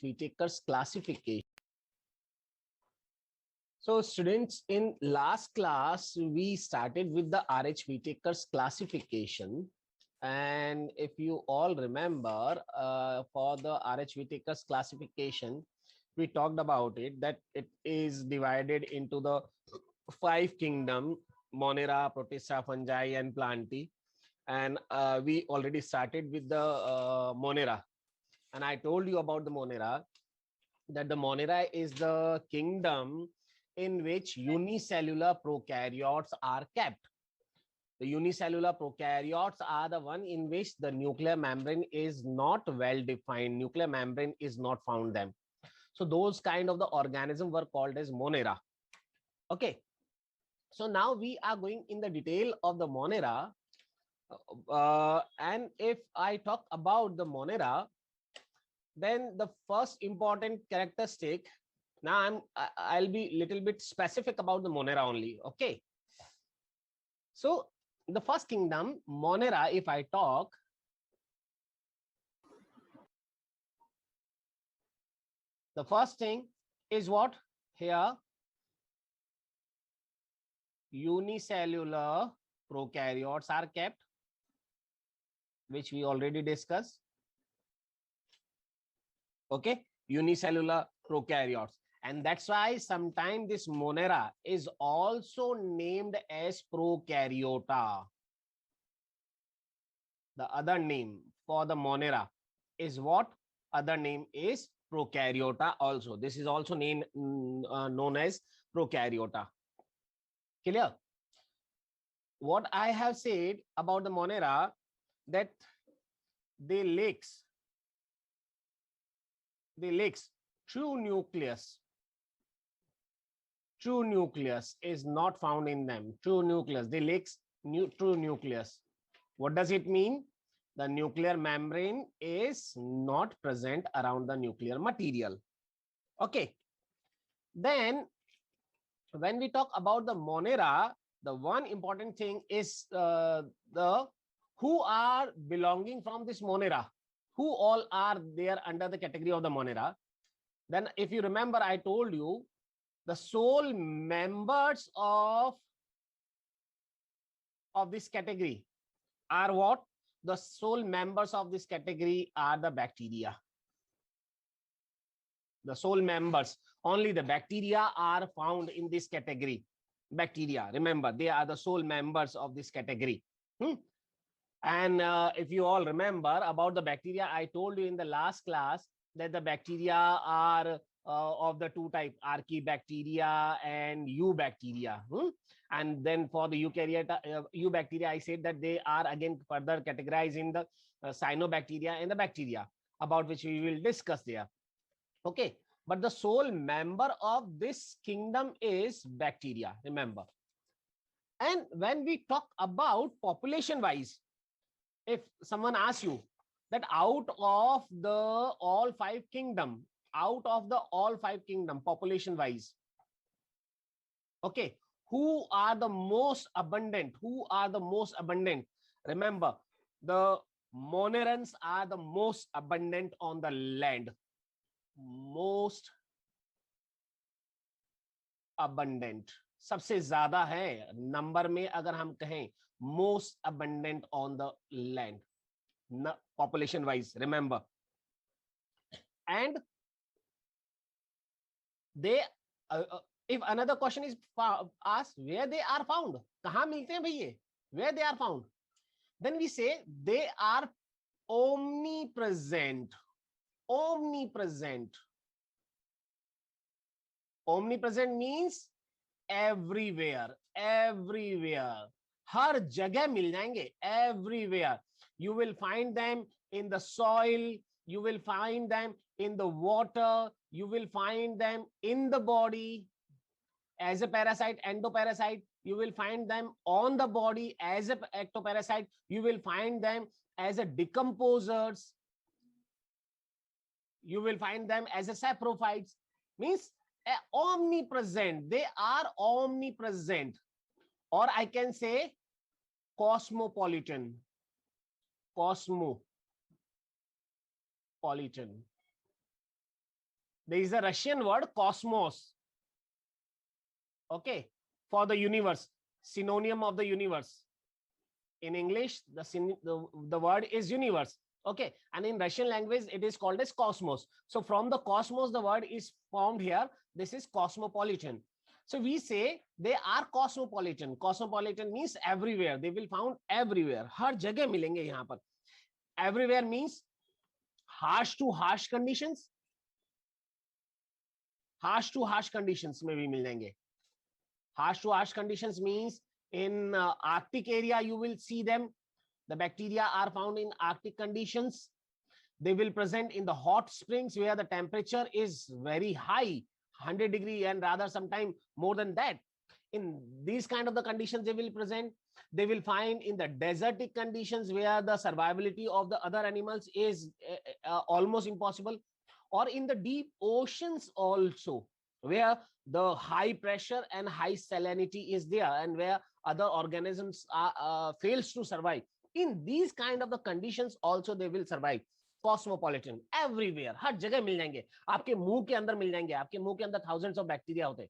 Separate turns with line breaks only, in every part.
Whittaker's classification. So students, in last class, we started with the RH Whittaker's classification. And if you all remember, for the RH Whittaker's classification, we talked about it, that it is divided into the 5 kingdom: Monera, Protista, Fungi, and Plantae. And we already started with the Monera. And I told you about the Monera, that the Monera is the kingdom in which unicellular prokaryotes are kept. The unicellular prokaryotes are the one in which the nuclear membrane is not well defined. Nuclear membrane is not found them. So those kind of the organism were called as Monera. Okay. So now we are going in the detail of the Monera. And if I talk about the Monera, then the first important characteristic, now I'll be little bit specific about the Monera only. Okay. So the first kingdom, Monera, if I talk, the first thing is what? Here, unicellular prokaryotes are kept, which we already discussed. Okay, unicellular prokaryotes. And that's why sometimes this Monera is also named as prokaryota. The other name for the Monera is what? Other name is prokaryota also. This is also named known as prokaryota. Clear? What I have said about the Monera, that they lacks true nucleus. True nucleus is not found in them. True nucleus, they lacks true nucleus. What does it mean? The nuclear membrane is not present around the nuclear material. Okay. Then when we talk about the Monera, the one important thing is the who are belonging from this Monera. Who all are there under the category of the Monera? Then if you remember, I told you the sole members of this category are what? The sole members of this category are the bacteria. The sole members, only the bacteria are found in this category. Bacteria, remember, they are the sole members of this category. And if you all remember about the bacteria, I told you in the last class that the bacteria are of the two types, Archaebacteria and Eubacteria. And then for the Eubacteria, I said that they are again further categorized in the Cyanobacteria and the bacteria, about which we will discuss there. Okay, but the sole member of this kingdom is bacteria, remember. And when we talk about population wise, if someone asks you that out of the all 5 kingdom, population wise, okay, who are the most abundant? Remember, the Monerans are the most abundant on the land. Most abundant, सबसे ज्यादा है number में अगर हम कहें, most abundant on the land, population wise, remember. And they if another question is asked, where they are found, कहाँ मिलते हैं भैया, where they are found, then we say they are omnipresent. Omnipresent means everywhere. हर जगह मिल जाएंगे, everywhere. You will find them in the soil, you will find them in the water, you will find them in the body as a parasite, endoparasite. You will find them on the body as a ectoparasite. You will find them as a decomposers. You will find them as a saprophytes. Means omnipresent. They are omnipresent. Or I can say cosmopolitan. there is a Russian word cosmos, okay, for the universe, synonym of the universe. In English, the word is universe, okay, and in Russian language it is called as cosmos. So from the cosmos the word is formed here. This is cosmopolitan. So we say they are cosmopolitan. Cosmopolitan means everywhere, they will found everywhere, हर जगह मिलेंगे यहाँ पर. Everywhere means harsh to harsh conditions, harsh to harsh conditions में भी मिल जाएंगे. Harsh to harsh conditions means in Arctic area you will see them. The bacteria are found in Arctic conditions. They will present in the hot springs where the temperature is very high, 100 degree and rather sometime more than that. In these kind of the conditions they will present. They will find in the desertic conditions where the survivability of the other animals is almost impossible, or in the deep oceans also, where the high pressure and high salinity is there and where other organisms fails to survive. In these kind of the conditions also they will survive. Cosmopolitan, everywhere, हर जगह मिल जाएंगे. आपके मुंह के अंदर मिल जाएंगे. आपके मुंह के अंदर thousands of bacteria होते हैं.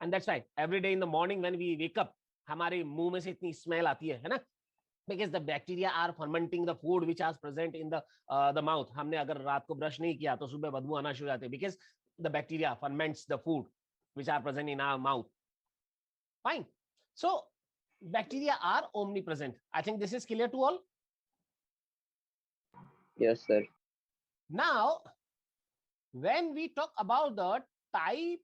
And that's why every day in the morning when we wake up, हमारे मुंह में से इतनी स्मेल आती है ना, because the bacteria are fermenting the food which is present in the mouth. हमने अगर रात को ब्रश नहीं किया तो सुबह बदबू आना शुरू हो जाती है, because the bacteria ferments the food which are present in our mouth. Fine. So bacteria are omnipresent. I think this is clear to all.
Yes, sir.
Now, when we talk about the type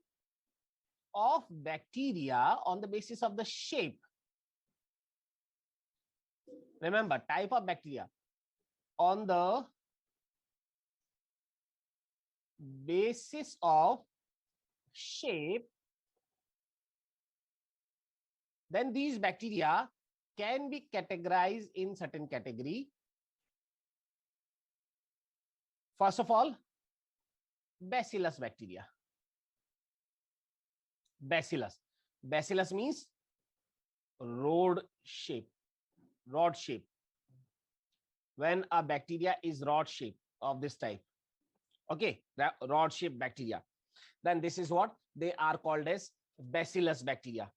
of bacteria on the basis of the shape, remember, type of bacteria on the basis of shape, then these bacteria can be categorized in certain category. First of all, bacillus bacteria. Bacillus. Bacillus means rod shape. Rod shape. When a bacteria is rod shape of this type, okay, rod shape bacteria, then this is what they are called as bacillus bacteria.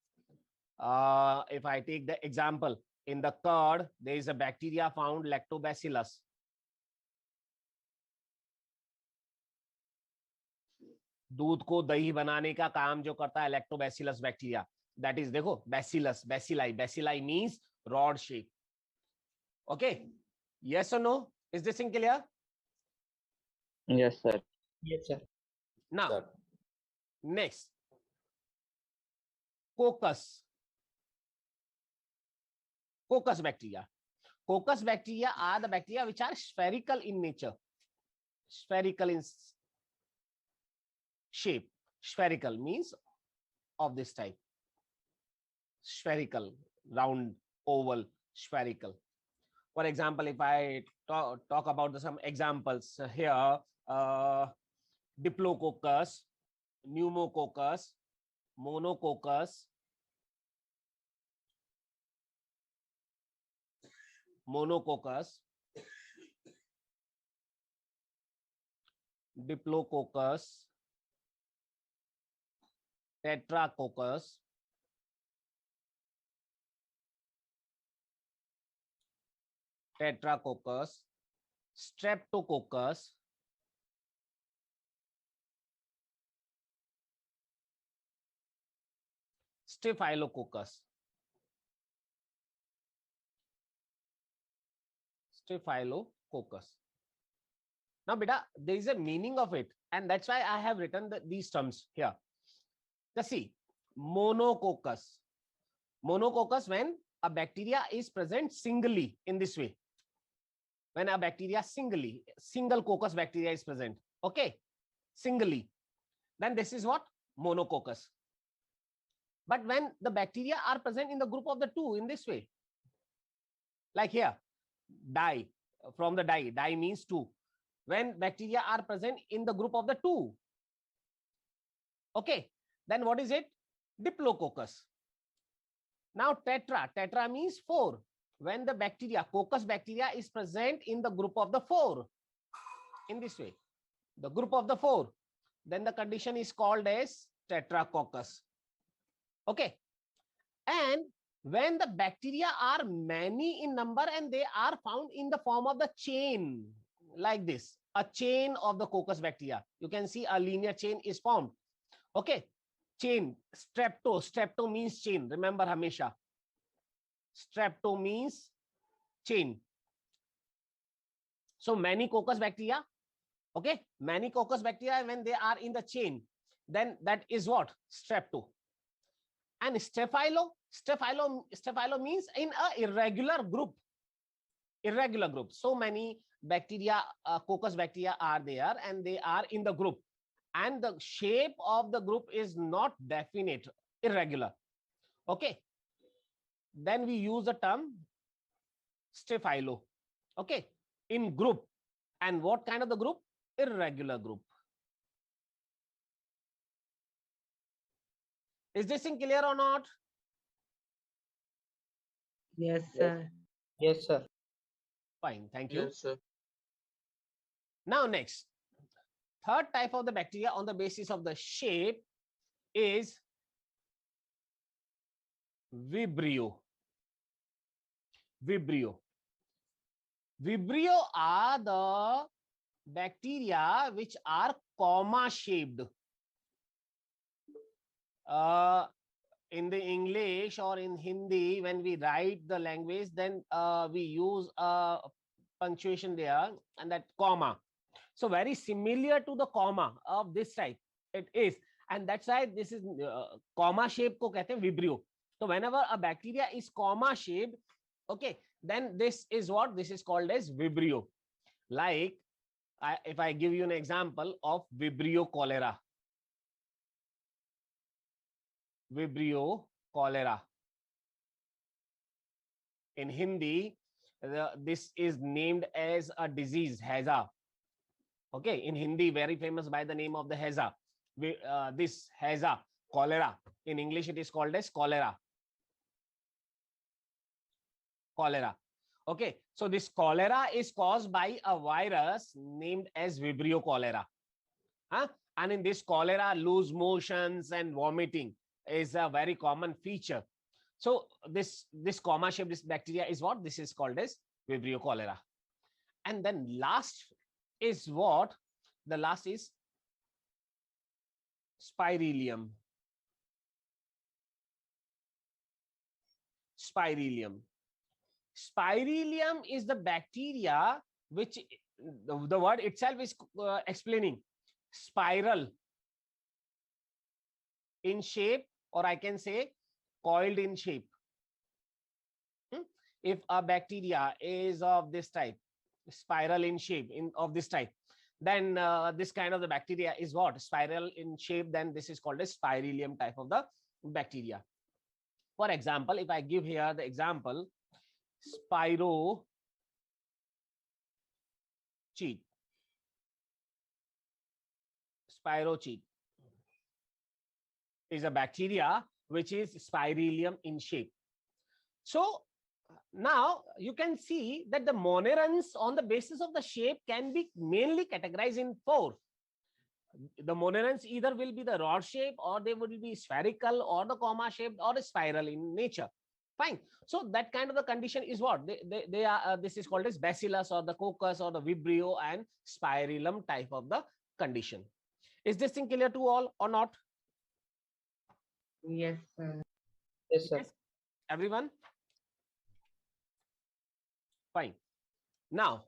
If I take the example, in the curd, there is a bacteria found, lactobacillus. दूध को दही बनाने का काम जो करता है lactobacillus bacteria, that is, देखो, bacillus, bacilli. Bacilli means rod shape. Okay, yes और no? Is this in clear?
Yes, sir.
Yes, sir.
Now next, coccus. Coccus bacteria. Coccus bacteria are the bacteria which are spherical in nature. Spherical in shape. Spherical means of this type. Spherical, round, oval, spherical. For example, if I talk about some examples here, Diplococcus, Pneumococcus, Monococcus, Diplococcus, Tetracoccus, Streptococcus, Staphylococcus. Now, beta, there is a meaning of it, and that's why I have written these terms here. Just see, monococcus. Monococcus, when a bacteria is present singly in this way. When a bacteria single coccus bacteria is present, okay, singly, then this is what? Monococcus. But when the bacteria are present in the group of the two in this way, like here, di, from the di means two. When bacteria are present in the group of the two, okay, then what is it? Diplococcus. Now tetra means four. When the bacteria, coccus bacteria is present in the group of the four, in this way, the group of the four, then the condition is called as tetracoccus. Okay. And when the bacteria are many in number and they are found in the form of the chain, like this, a chain of the coccus bacteria, you can see a linear chain is formed. Okay. Chain, strepto means chain. Remember, Hamesha. Strepto means chain. So many coccus bacteria. Okay. Many coccus bacteria, when they are in the chain, then that is what? Strepto. And Staphylo means in a irregular group. Irregular group. So many bacteria, coccus bacteria are there and they are in the group. And the shape of the group is not definite, irregular. Okay. Then we use the term Staphylo. Okay. In group. And what kind of the group? Irregular group. Is this in clear or not?
Yes, sir.
Yes, sir.
Fine. Thank you.
Yes, sir.
Now, next, third type of the bacteria on the basis of the shape is Vibrio. Vibrio. Vibrio are the bacteria which are comma shaped. In the English or in Hindi, when we write the language, then we use a punctuation there and that comma. So very similar to the comma of this type it is, and that's why this is comma shape ko kehte hain Vibrio. So whenever a bacteria is comma shaped, okay, then this is what this is called as Vibrio. Like if I give you an example of Vibrio cholera. Vibrio cholera. In Hindi, this is named as a disease, Heza. Okay, in Hindi, very famous by the name of the Heza. This Heza, cholera. In English, it is called as cholera. Cholera. Okay, so this cholera is caused by a virus named as Vibrio cholera. And in this cholera, loose motions and vomiting is a very common feature. So this comma shaped this bacteria is what this is called as Vibrio cholera. And then last is what? The last is Spirillum. Spirillum. Spirillum is the bacteria which the word itself is explaining. Spiral in shape, or I can say coiled in shape. If a bacteria is of this type, spiral in shape of this type, then this kind of the bacteria is what? Spiral in shape, then this is called a Spirillum type of the bacteria. For example, if I give here the example, Spirochete. Spirochete is a bacteria which is Spirillum in shape. So now you can see that the monerans on the basis of the shape can be mainly categorized in four. The monerans either will be the rod shape, or they will be spherical, or the comma shaped, or a spiral in nature. Fine. So that kind of the condition is what they are. This is called as Bacillus or the coccus or the Vibrio and Spirillum type of the condition. Is this thing clear to all or not?
Yes, sir.
Yes, sir.
Yes. Everyone? Fine. Now,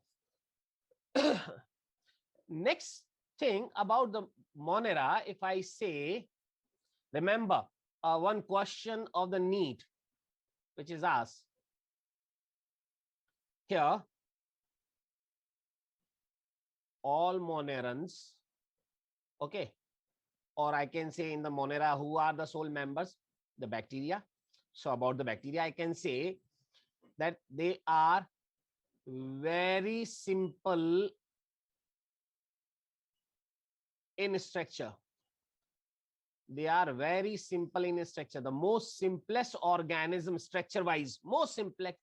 next thing about the Monera, if I say, remember one question of the NEET, which is asked here, all monerans, okay, or I can say in the Monera, who are the sole members? The bacteria. So about the bacteria, I can say that they are very simple in structure. They are very simple in structure. The most simplest organism structure wise, most simplest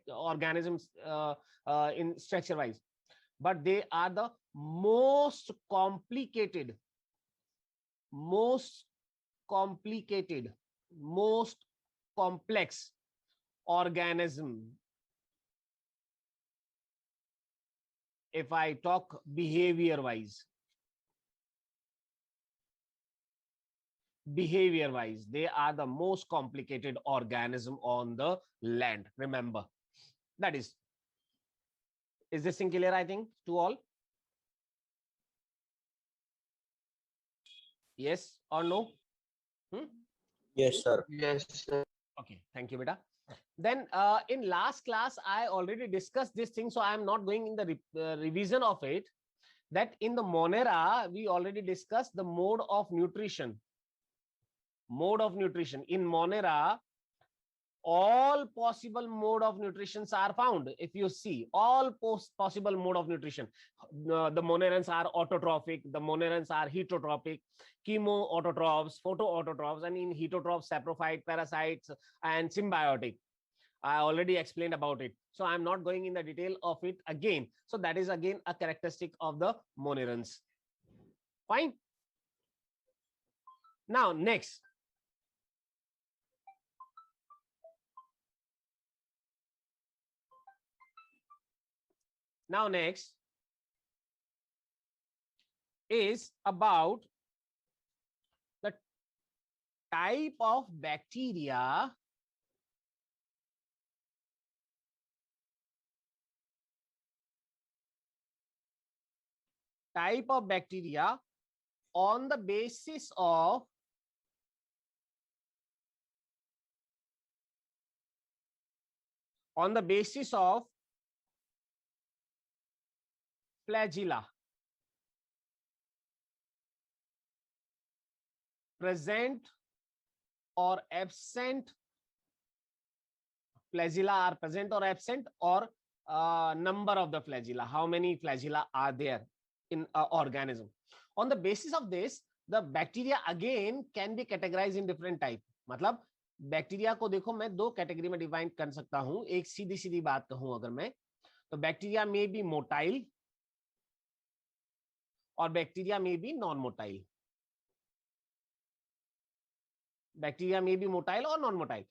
organisms in structure wise, but they are the most complicated most complicated, most complex organism. If I talk behavior wise, they are the most complicated organism on the land. Remember, that is this thing clear? I think to all. Yes or no?
Yes, sir. Yes, sir.
Okay, thank you, beta. Then in last class, I already discussed this thing, so I am not going in the revision of it. That in the Monera, we already discussed the mode of nutrition. Mode of nutrition. In Monera, all possible mode of nutrition are found. If you see all possible mode of nutrition, the monerans are autotrophic, the monerans are heterotrophic, chemoautotrophs, photoautotrophs, and in heterotroph, saprophyte, parasites, and symbiotic. I already explained about it, so I'm not going in the detail of it again. So that is again a characteristic of the monerans. Fine. Now next, is about the type of bacteria on the basis of flagella present or absent. Flagella are present or absent, or number of the flagella, how many flagella are there in an organism. On the basis of this, the bacteria again can be categorized in different type. मतलब bacteria को देखो मैं दो category में divide कर सकता हूं. एक सीधी सीधी बात कहूं अगर मैं, तो बैक्टीरिया में बी मोटाइल और बैक्टीरिया में बी नॉन मोटाइल. बैक्टीरिया में बी मोटाइल और non motile.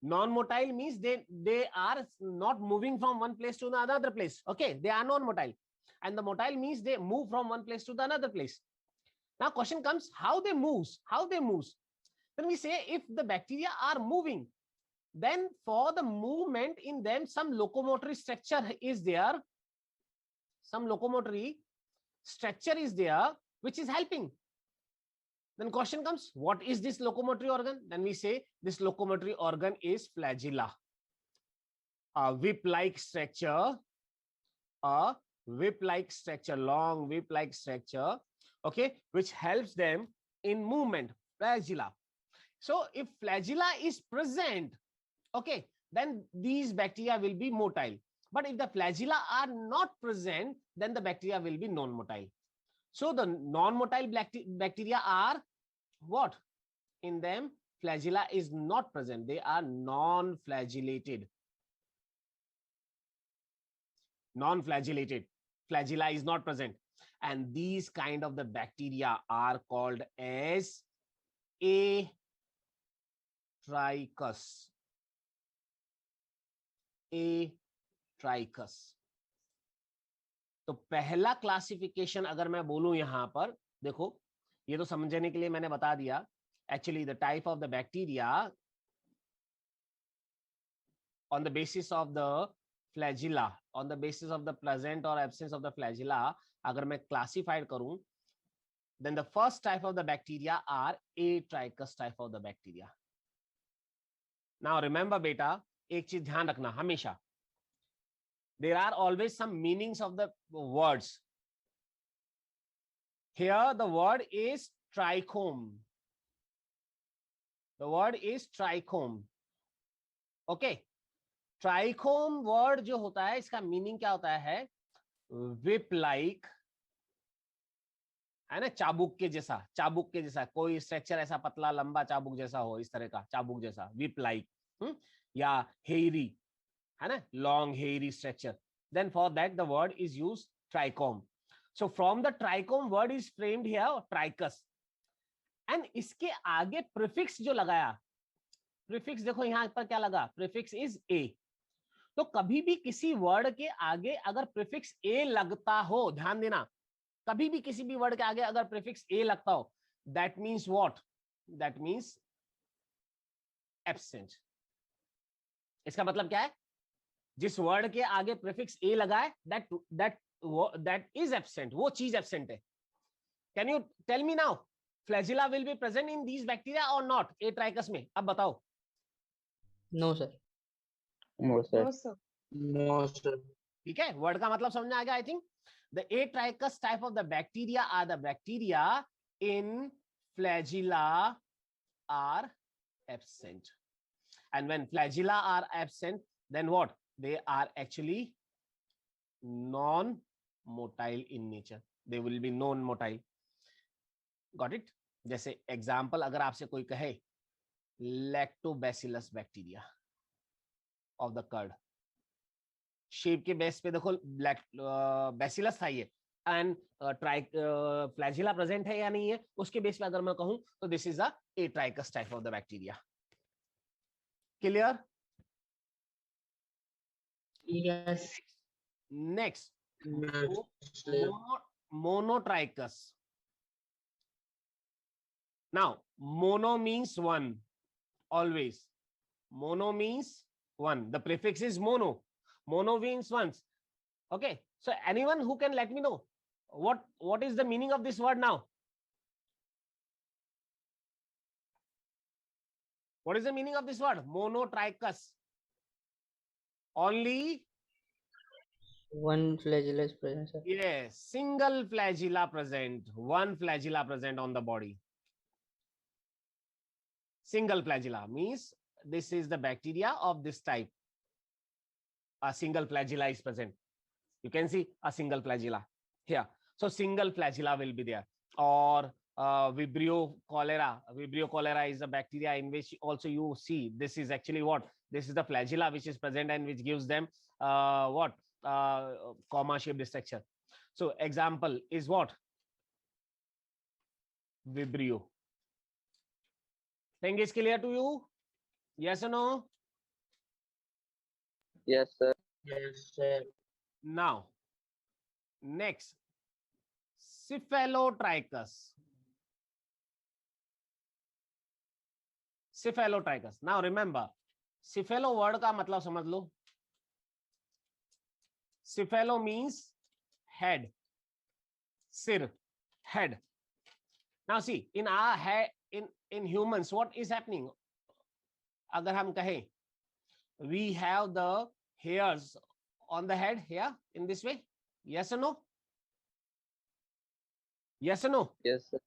Non-motile means they are not moving from one place to another place. Okay, they are non-motile. And the motile means they move from one place to the another place. Now question comes, how they moves? Then we say if the bacteria are moving, then for the movement in them, some locomotory structure is there. Some locomotory structure is there which is helping. Then question comes, what is this locomotory organ? Then we say this locomotory organ is flagella. A whip-like structure, long whip-like structure, okay, which helps them in movement, flagella. So if flagella is present, okay, then these bacteria will be motile. But if the flagella are not present, then the bacteria will be non-motile. So the non-motile bacteria are what? In them, flagella is not present. They are non-flagellated. Flagella is not present. And these kind of the bacteria are called as Atrichus. तो पहला classification अगर मैं बोलूं यहां पर, देखो ये तो समझने के लिए मैंने बता दिया. Actually the type of the bacteria on the basis of the flagella, on the basis of the present or absence of the flagella, अगर मैं classified करूं, then the first type of the bacteria are Atrichus type of the bacteria. Now remember beta, एक चीज ध्यान रखना हमेशा, there are always some meanings of the words. Here the word is trichome. The word is trichome. Okay. Trichome word जो होता है, इसका meaning क्या होता है? विप लाइक, है ना, चाबुक के जैसा कोई स्ट्रक्चर ऐसा पतला लंबा चाबुक जैसा हो, इस तरह का चाबुक जैसा, विप लाइक, या हेयरी, है ना, long hairy structure. Then for that the word is used trichome. So from the trichome word is framed here trichus, and इसके आगे प्रीफिक्स जो लगाया, प्रीफिक्स देखो यहां पर क्या लगा, प्रीफिक्स इज ए। तो कभी भी किसी वर्ड के आगे अगर प्रीफिक्स ए लगता हो, ध्यान देना, कभी भी किसी भी वर्ड के आगे अगर प्रीफिक्स ए लगता हो, that means what, that means absent. इसका मतलब क्या है, जिस वर्ड के आगे प्रीफिक्स ए लगा है, दैट इज एब्सेंट, वो चीज एब्सेंट है। Can you tell me now, flagella will be present in these bacteria or not, atrichous में? अब बताओ।
No sir.
No, sir.
No, sir.
No sir.
ठीक है, वर्ड का मतलब समझ में आ गया I think. The atrichous type of the bacteria are the bacteria in flagella are absent, and when flagella are absent, then what, they are actually non-motile in nature, they will be non-motile. Got it? जैसे example अगर आपसे कोई कहे lactobacillus bacteria of the curd, shape के base पे देखो bacillus था ये, एंड फ्लैजिला प्रेजेंट है या नहीं है, उसके बेस पे अगर मैं कहूं तो this is a A ट्राइकस type of the bacteria. Clear?
Yes.
Next, monotrichous. Now, mono means one, always. Mono means one. The prefix is mono. Mono means once. Okay. So, anyone who can let me know what is the meaning of this word now? What is the meaning of this word? Monotrichous. Only
one flagella is present, sir.
yes, single flagella present, one flagella present on the body. Single flagella means this is the bacteria of this type. A single flagella is present. You can see a single flagella here. So single flagella will be there. Or Vibrio cholera. Vibrio cholera is a bacteria in which also you see this is actually what? This is the flagella which is present and which gives them what? Comma shaped structure. So example is what? Vibrio. Thing is clear to you? Yes or no?
Yes, sir.
Yes, sir.
Now, next, cephalotrichus. Cephalotrichus. Now remember, cephalo word का मतलब समझ लो. Cephalo means head, sir, head. Now see, in our head, in humans, what is happening? अगर हम कहें, we have the hairs on the head here in this way. Yes or no? Yes or no?
Yes, sir.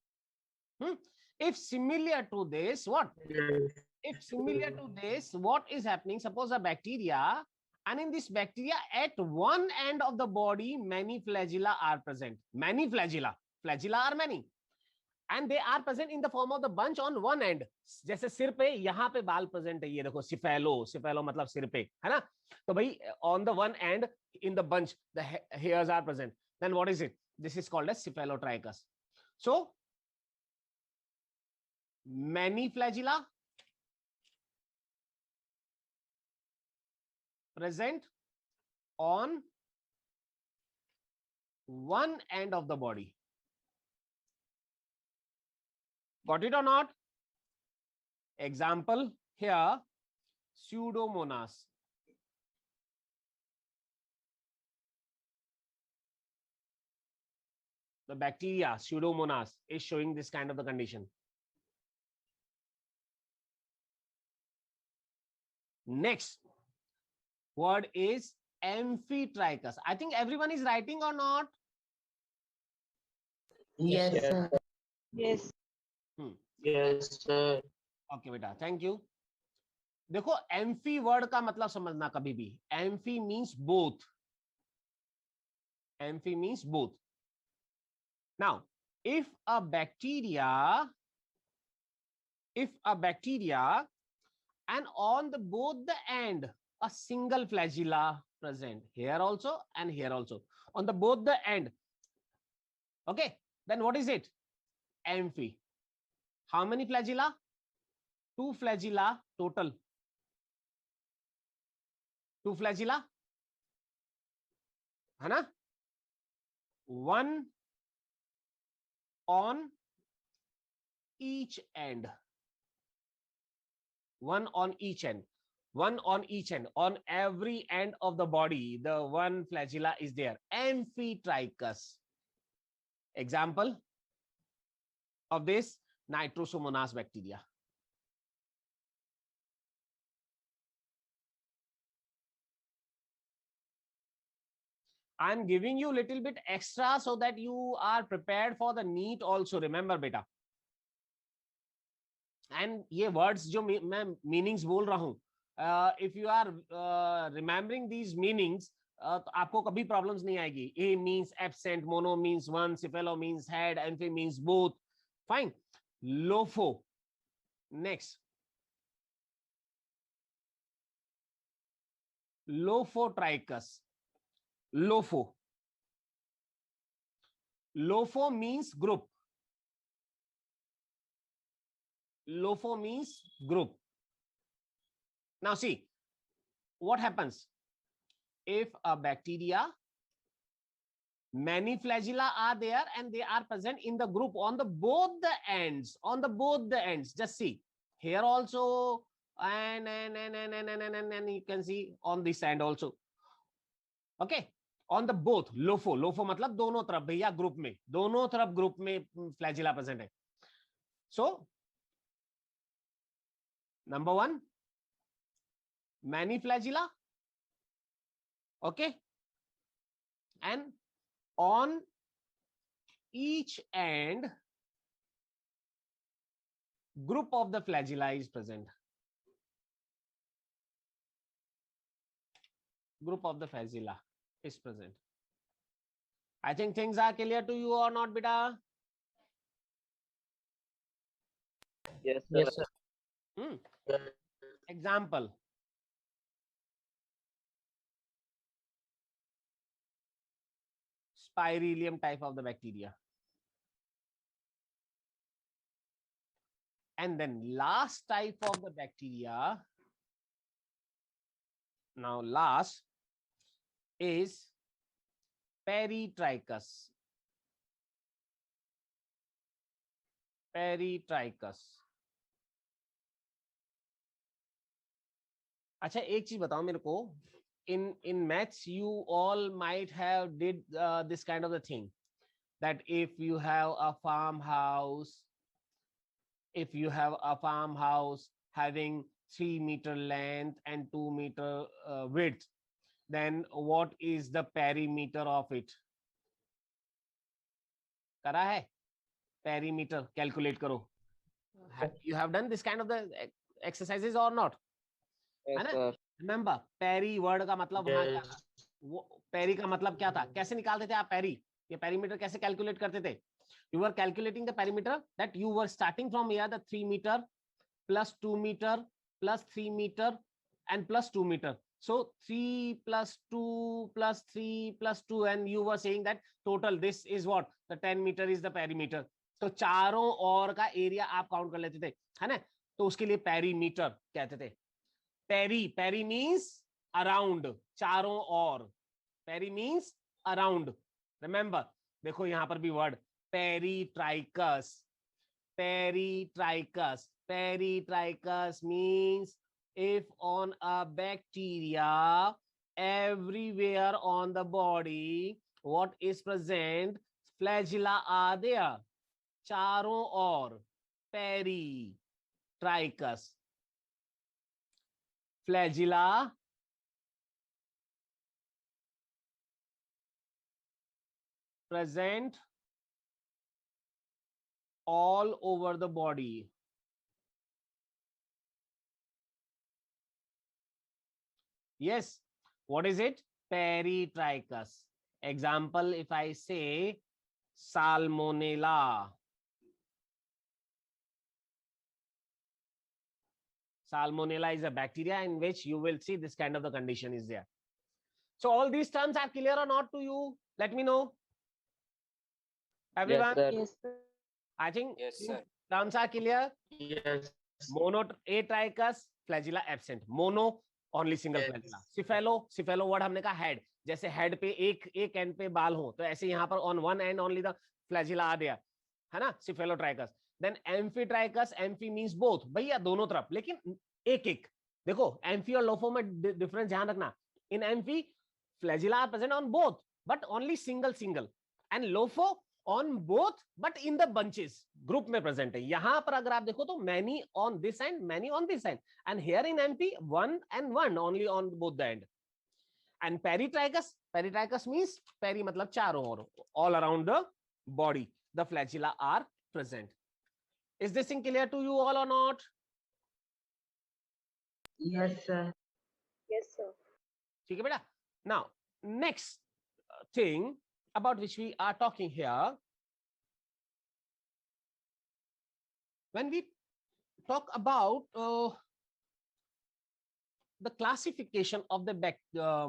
If similar to this, what?
Yes.
If similar to this, what is happening? Suppose a bacteria, and in this bacteria, at one end of the body, many flagella are present. Many flagella. Flagella are many. And they are present in the form of the bunch on one end. जैसे सिर पे यहाँ पे बाल present है, ये देखो cephalo, cephalo मतलब सिर पे, है ना? तो भाई on the one end in the bunch the hairs are present. Then what is it? This is called as cephalotrichus. So many flagella present on one end of the body. Got it or not? Example here, Pseudomonas. The bacteria Pseudomonas is showing this kind of the condition. Next word is Amphitrichus. I think everyone is writing or not?
Yes,
Yes,
sir.
Yes.
Yes, sir.
Okay, बेटा, thank you. देखो amphi word का मतलब समझना कभी भी. Amphi means both. Amphi means both. Now, if a bacteria and on the both the end a single flagella present here also and here also on the both the end, okay, then what is it? Amphi. How many flagella? 2 flagella total. 2 flagella, है ना? 1 on each end. 1 on each end. 1 on each end. On every end of the body, the 1 flagella is there. Amphitrachus. Example of this, Nitrosomonas bacteria. I'm giving you little bit extra so that you are prepared for the NEET also. Remember beta. And ये words जो मैं meanings बोल रहा हूँ, if you are remembering these meanings, तो आपको कभी problems नहीं आएगी. A means absent, mono means one, cephalo means head, amphi means both. Fine. Lopho. Next. Lophotrichus. Lopho. Lopho means group. Lopho means group. Now see, what happens if a bacteria, many flagella are there and they are present in the group on the both the ends, just see here also, and you can see on this end also. Okay, on the both. Lopho मतलब दोनों तरफ भैया, group में, दोनों तरफ group में flagella present है. So number 1, many flagella. Okay, and on each end, group of the flagella is present. Group of the flagella is present. I think things are clear to you or not, beta?
Yes, sir.
Yes, sir.
Example. Spirillum type of the bacteria. And then last type of the bacteria. Now last is Peritrichus. Peritrichus. अच्छा एक चीज बताओ मेरे को, in maths you all might have did this kind of the thing, that if you have a farmhouse, having 3 meter length and 2 meter width, then what is the perimeter of it? करा है? Perimeter calculate करो. You have done this kind of the exercises or not?
Yes, sir.
Remember, peri word का मतलब वहां क्या था? वो peri का मतलब क्या था? कैसे निकालते थे आप peri? ये perimeter कैसे calculate करते थे? You were calculating the perimeter that you were starting from here, the 3 meter plus 2 meter plus 3 meter and plus 2 meter. So 3 plus 2 plus 3 plus 2, and you were saying that total this is what? The 10 meter is the perimeter. तो चारों ओर का area आप count कर लेते थे, है ना? तो उसके लिए पेरीमीटर कहते थे. पेरी मीन्स अराउंड, चारों ओर. Peri means around. रिमेंबर, देखो यहां पर भी word peritrichous. Peritrichus means if on a bacteria everywhere on the body, what is present? Flagella are there. चारों ओर. Peritrichus. Flagella present all over the body. Yes. What is it? Peritrichus. Example, if I say Salmonella. Salmonella is a bacteria in which you will see this kind of the condition is there. So all these terms are clear or not to you? Let me know. Everyone?
Yes, sir.
Yes, sir.
I think
Yes, sir.
Terms are clear?
Yes.
Mono atrichous, flagella absent, mono only single flagella. Cephalo, cephalo word हमने कहा head, जैसे head पे एक and पे बाल हो, तो ऐसे यहाँ पर on one end only the flagella are there, है ना, cephalotrichous. Then amphitrichous, amphi means both, भैया दोनों तरफ, लेकिन एक एक देखो, एम्फी और लोफो में डिफरेंस ध्यान रखना। In amphi flagella are present on both but only single single, and lopho on both but in the bunches, group में प्रेजेंट है। यहां पर अगर आप देखो तो many on this end, many on this end, and here in amphi one and one only on both the end. And peritrichous, peritrichous means peri मतलब चारों ओर, all around the body the flagella are present. Is this thing clear to you all और not?
Yes, sir.
Yes, sir.
ठीक है बेटा। Now next thing about which we are talking here, when we talk about the classification of the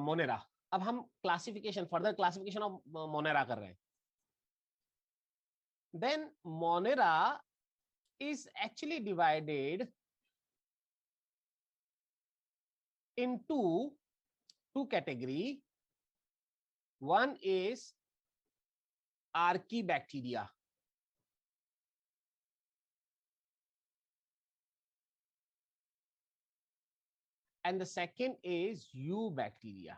Monera, अब हम classification, further classification of Monera कर रहे हैं। Then Monera is actually divided into two category. One is Archaebacteria, and the second is Eubacteria.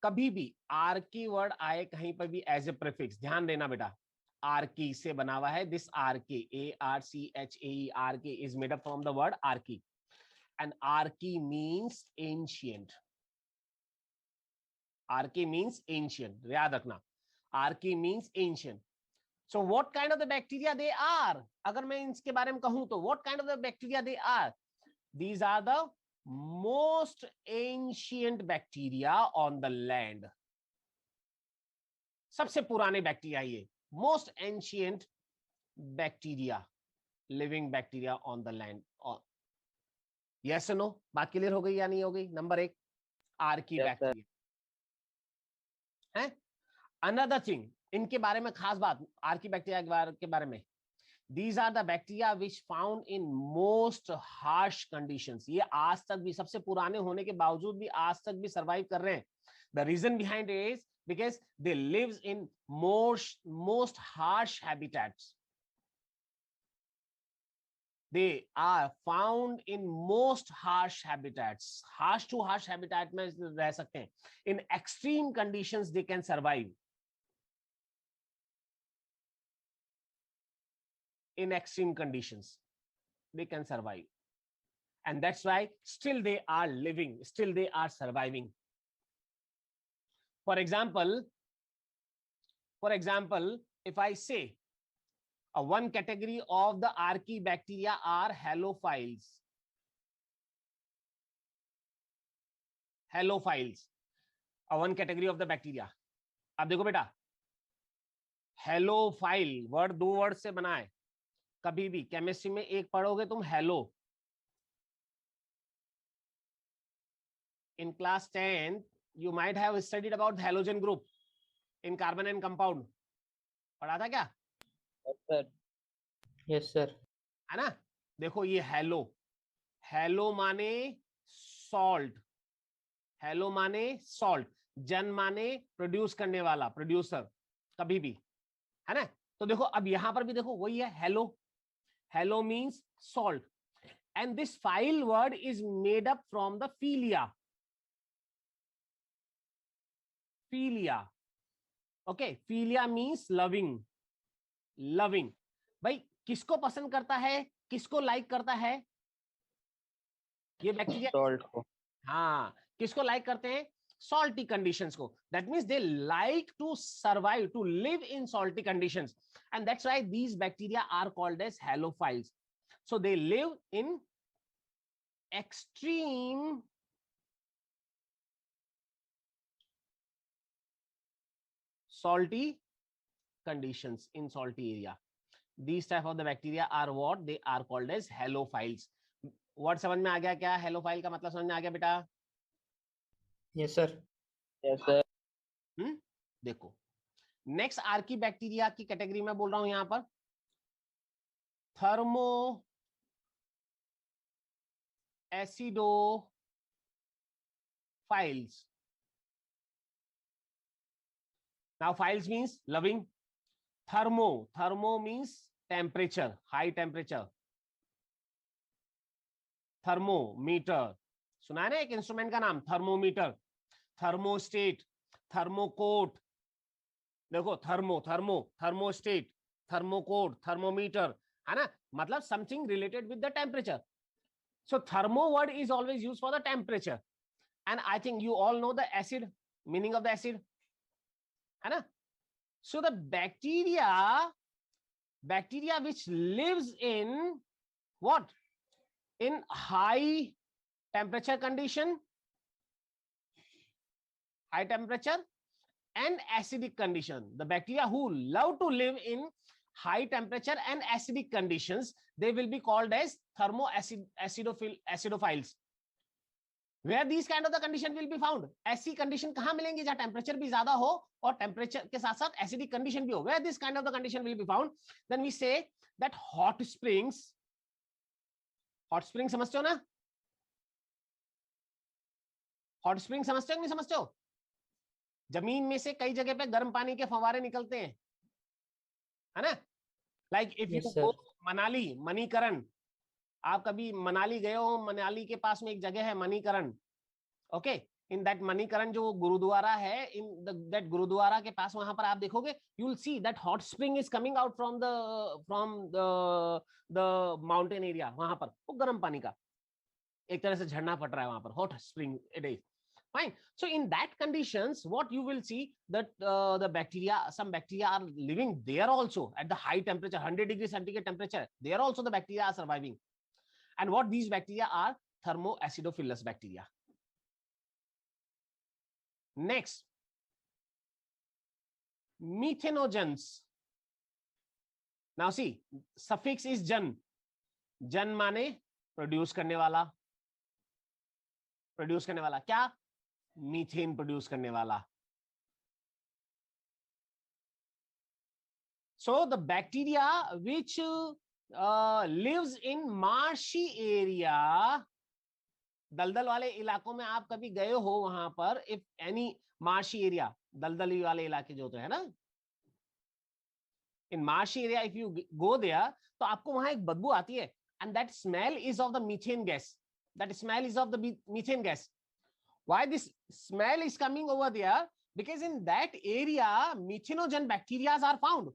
कभी भी Archie word आए कहीं पर भी एज ए प्रीफिक्स, ध्यान देना बेटा, आर्की से बना हुआ है, this Archie, ARCHAE, Archie is made up from the word Archie, and archaea means ancient. Archaea means ancient, याद रखना, archaea means ancient. So what kind of the bacteria they are? अगर मैं इसके बारे में कहूं तो what kind of the bacteria they are? These are the most ancient bacteria on the land. सबसे पुराने बैक्टीरिया ये, most ancient bacteria, living bacteria on the land. Yes no, बात क्लियर हो गई या नहीं हो गई? नंबर एक आर्कीबैक्टीरिया है। अनदर थिंग, इनके बारे में खास बात आर्कीबैक्टीरिया के बारे में, these are the bacteria which found in most harsh conditions. ये आज तक भी, सबसे पुराने होने के बावजूद भी आज तक भी सर्वाइव कर रहे हैं। The reason behind is because they lives in most harsh habitats. They are found in most harsh habitats. Harsh to harsh habitat में रह सकते हैं। In extreme conditions they can survive. In extreme conditions they can survive, and that's why still they are living, still they are surviving. For example, if I say one category of the Archaebacteria are halophiles. Halophiles, one category of the bacteria. अब देखो बेटा, halophile word दो word से बना है। कभी भी chemistry में एक पढ़ोगे तुम hello, in class 10 you might have studied about halogen group in carbon and compound, पढ़ा था क्या?
Yes, sir.
Yes, sir.
है ना। देखो ये हेलो, हेलो माने सॉल्ट, हेलो माने सॉल्ट, जन माने प्रोड्यूस करने वाला, प्रोड्यूसर, कभी भी, है ना। तो देखो अब यहां पर भी देखो वही है, hello, hello means salt, and this file word is made up from the philia, philia, okay, philia means loving, loving. भाई किसको पसंद करता है, किसको लाइक करता है ये बैक्टीरिया?
Salt को।
हाँ, किसको लाइक करते हैं? salty conditions को. That means they like to survive, to live in salty conditions, and that's why these bacteria are called as halophiles. So they live in extreme salty conditions in salty area. These type of the bacteria are what they are called as halophiles. Word समझ में आ गया क्या? Halophile का मतलब समझ में आ गया बेटा?
Yes, sir.
Yes, sir.
देखो नेक्स्ट आर्की बैक्टीरिया की कैटेगरी में बोल रहा हूं यहां पर, thermo acidophiles. Now files means loving. Thermo means temperature, high temperature. Thermometer सुना है ना एक इंस्ट्रूमेंट का नाम, थर्मोमीटर, थर्मोस्टेट, थर्मोकोट. देखो थर्मोस्टेट, थर्मोकोट, थर्मोमीटर, है ना, मतलब something related with the temperature. So thermo word is always used for the temperature. And I think you all know the acid, meaning of the acid, है ना. So the bacteria which lives in what, in high temperature condition, high temperature and acidic condition. The bacteria who love to live in high temperature and acidic conditions, they will be called as acidophiles. Where these kind of the condition will be found? ऐसी condition कहां मिलेंगी जहां temperature भी ज्यादा हो और temperature के साथ साथ acidic condition भी हो. Where this kind of the condition will be found? Then we say that hot springs समझते हो ना? हॉट स्प्रिंग समझते हो नहीं समझते हो? जमीन में से कई जगह पे गर्म पानी के फव्वारे निकलते हैं, है ना. Like if you go Manali, Manikaran, आप कभी मनाली गए हो, मनाली के पास में एक जगह है Manikaran. Okay, in that Manikaran जो गुरुद्वारा है, इन दैट गुरुद्वारा के पास वहां पर आप देखोगे, you will see that hot spring is coming out from the mountain area. वहां पर वो गर्म पानी का एक तरह से झरना फट रहा है वहां पर, hot spring it is. Fine. So in that conditions, what you will see that the bacteria, some bacteria are living there also at the high temperature, 100 degrees centigrade temperature. There also the bacteria are surviving. And what these bacteria are? Thermoacidophilus bacteria. Next, methanogens. Now see, suffix is jan. Jan माने produce करने वाला. Produce करने वाला क्या? Methane produce करने वाला. So the bacteria which lives in marshy area, दलदल वाले इलाकों में आप कभी गए हो वहां पर, if any marshy area, दलदली वाले इलाके जो होते हैं ना, in marshy area if you go there, तो आपको वहां एक बदबू आती है, and that smell is of the methane gas. That smell is of the methane gas. Why this smell is coming over there? Because in that area methanogen bacteria are found.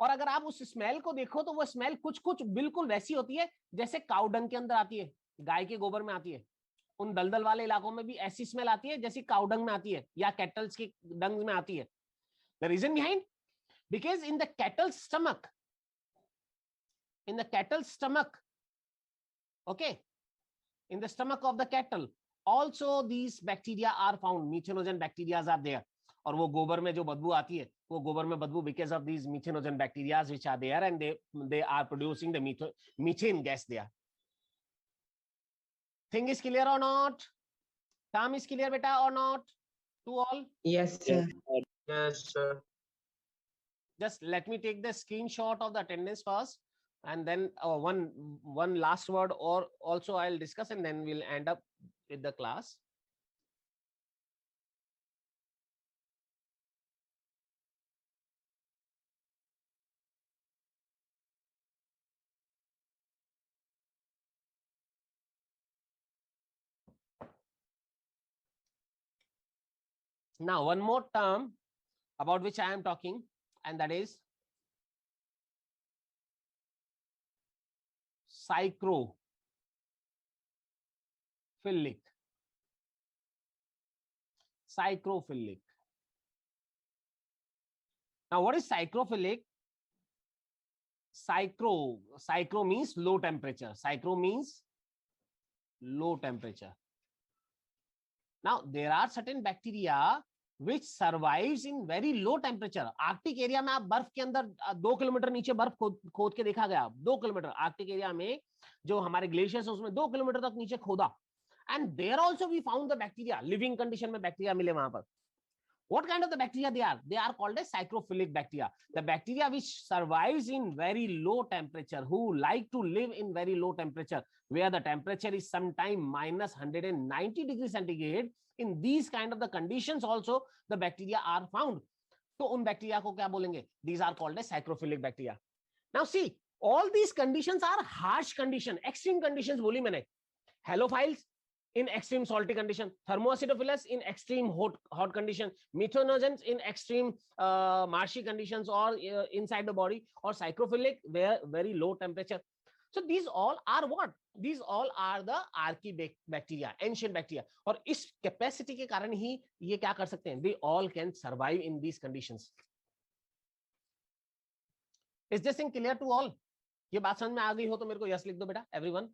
और अगर आप उस स्मेल को देखो तो वो smell कुछ कुछ बिल्कुल वैसी होती है जैसे काउ डंग के अंदर आती है, गाय के गोबर में आती है. उन दलदल वाले इलाकों में भी ऐसी स्मेल आती है जैसी काउ डंग में आती है या कैटल्स के डंग में आती है. The reason behind, because in the cattle stomach, okay, in the stomach of the cattle also these bacteria are found. Methanogen bacteria are there. और वो गोबर में जो बदबू आती है, वो गोबर में बदबू because of these methanogen bacteria which are there and they are producing the methane gas there. Thing is clear or not? Term is clear beta or not to all?
Yes, sir.
Yes, sir.
Just let me take the screenshot of the attendance first, and then one last word or also I'll discuss, and then we'll end up with the class. Now one more term about which I am talking, and that is psychrophilic. Psychrophilic. Now what is psychrophilic? Psychro means low temperature. Psychro means low temperature. Now there are certain bacteria which survives in very low temperature. Arctic area में आप बर्फ के अंदर 2 kilometre नीचे बर्फ खोद के देखा गया. 2 किलोमीटर आर्कटिक एरिया में जो हमारे ग्लेशियर्स है उसमें 2 किलोमीटर तक नीचे खोदा, and there also we found the bacteria. Living condition में बैक्टीरिया मिले वहां पर. What kind of the bacteria they are? They are called as psychrophilic bacteria. The bacteria which survives in very low temperature, who like to live in very low temperature, where the temperature is sometime minus 190 degrees centigrade. In these kind of the conditions also the bacteria are found. तो उन bacteria को क्या बोलेंगे? These are called as psychrophilic bacteria. Now see, all these conditions are harsh condition, extreme conditions बोली मैंने. Halophiles in extreme salty condition, Thermoacidophilus in extreme hot condition, Methanogens in extreme marshy conditions or inside the body, or psychrophilic where very low temperature. So these all are what? These all are the archaebacteria, ancient bacteria. और इस capacity के कारण ही ये क्या कर सकते हैं? They all can survive in these conditions. Is this thing clear to all? ये बात समझ में आ गई हो तो मेरे को यस लिख दो बेटा, everyone.